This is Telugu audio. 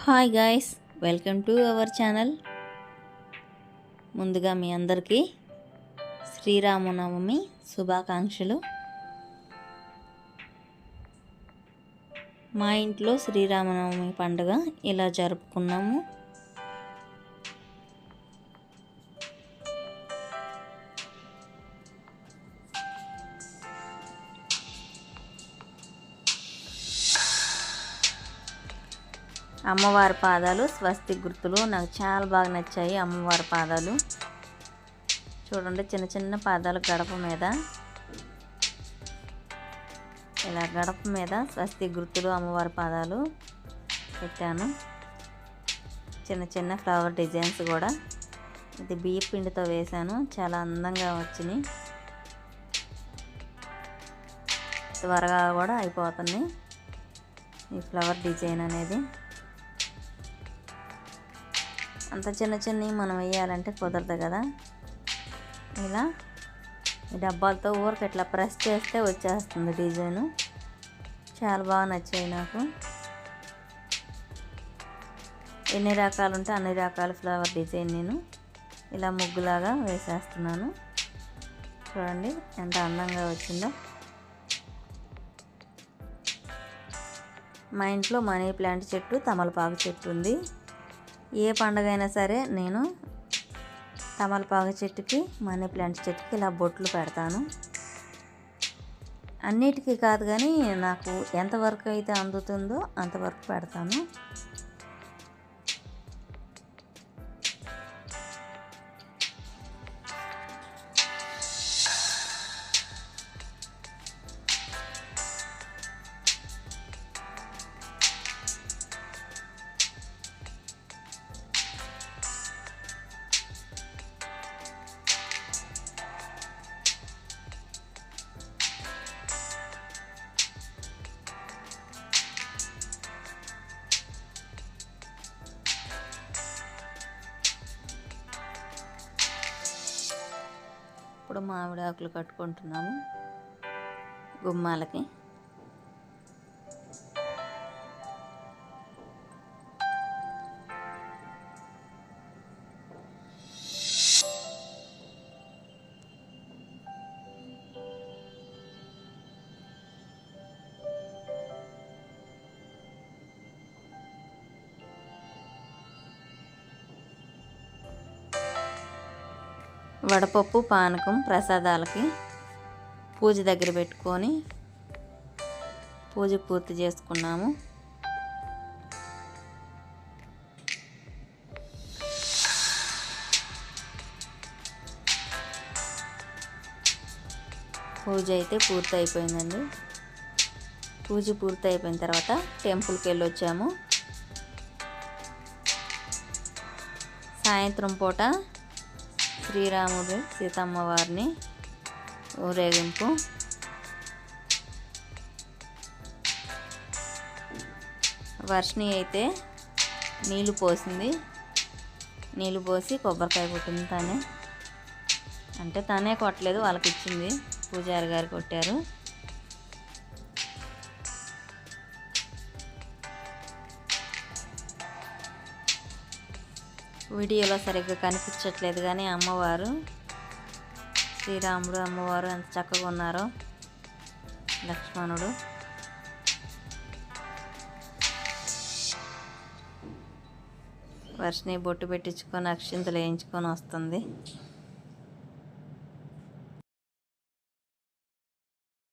Hi guys, welcome to our channel. ముందుగా మీ అందరికీ శ్రీరామనవమి శుభాకాంక్షలు. మా ఇంట్లో శ్రీరామనవమి పండుగ ఇలా జరుపుకున్నాము. అమ్మవారి పాదాలు స్వస్తి గుర్తులు నాకు చాలా బాగా నచ్చాయి. అమ్మవారి పాదాలు చూడండి, చిన్న చిన్న పాదాలు గడప మీద, ఇలా గడప మీద స్వస్తి గుర్తులు అమ్మవారి పాదాలు పెట్టాను. చిన్న చిన్న ఫ్లవర్ డిజైన్స్ కూడా ఇది బియ్య పిండితో వేశాను. చాలా అందంగా వచ్చినాయి. త్వరగా కూడా అయిపోతుంది ఈ ఫ్లవర్ డిజైన్ అనేది. అంత చిన్న చిన్నవి మనం వేయాలంటే కుదరదు కదా. ఇలా ఈ డబ్బాలతో ఊరికి ఇట్లా ప్రెస్ చేస్తే వచ్చేస్తుంది డిజైను. చాలా బాగా నచ్చాయి నాకు. ఎన్ని రకాలు ఉంటే అన్ని రకాల ఫ్లవర్ డిజైన్ నేను ఇలా ముగ్గులాగా వేసేస్తున్నాను. చూడండి ఎంత అందంగా వచ్చిందో. మా ఇంట్లో మనీ ప్లాంట్ చెట్టు, తమలపాకు చెట్టు ఉంది. ఏ పండుగ అయినా సరే నేను తమలపాకు చెట్టుకి, మనీ ప్లాంట్ చెట్టుకి ఇలా బొట్లు పెడతాను. అన్నిటికీ కాదు కానీ నాకు ఎంతవరకు అయితే అందుతుందో అంతవరకు పెడతాను. ఇప్పుడు మామిడి ఆకులు కట్టుకుంటున్నాము గుమ్మాలకి. వడపప్పు, పానకం ప్రసాదాలకి పూజ దగ్గర పెట్టుకొని పూజ పూర్తి చేసుకున్నాము. పూజ అయితే పూర్తి అయిపోయిందండి. పూజ పూర్తి అయిపోయిన తర్వాత టెంపుల్కి వెళ్ళొచ్చాము. సాయంత్రం పూట శ్రీరాముడు సీతమ్మ వారిని ఊరేగింపు. వర్షిణి అయితే నీళ్లు పోసింది. నీళ్లు పోసి కొబ్బరికాయ కొట్టింది తనే. అంటే తనే కొట్టలేదు, వాళ్ళకి ఇచ్చింది. పూజారి గారు కొట్టారు. వీడియోలో సరిగ్గా కనిపించట్లేదు కానీ అమ్మవారు, శ్రీరాముడు, అమ్మవారు ఎంత చక్కగా ఉన్నారో. లక్ష్మణుడు వర్షిణి బొట్టు పెట్టించుకొని అక్షింతలు వేయించుకొని వస్తుంది.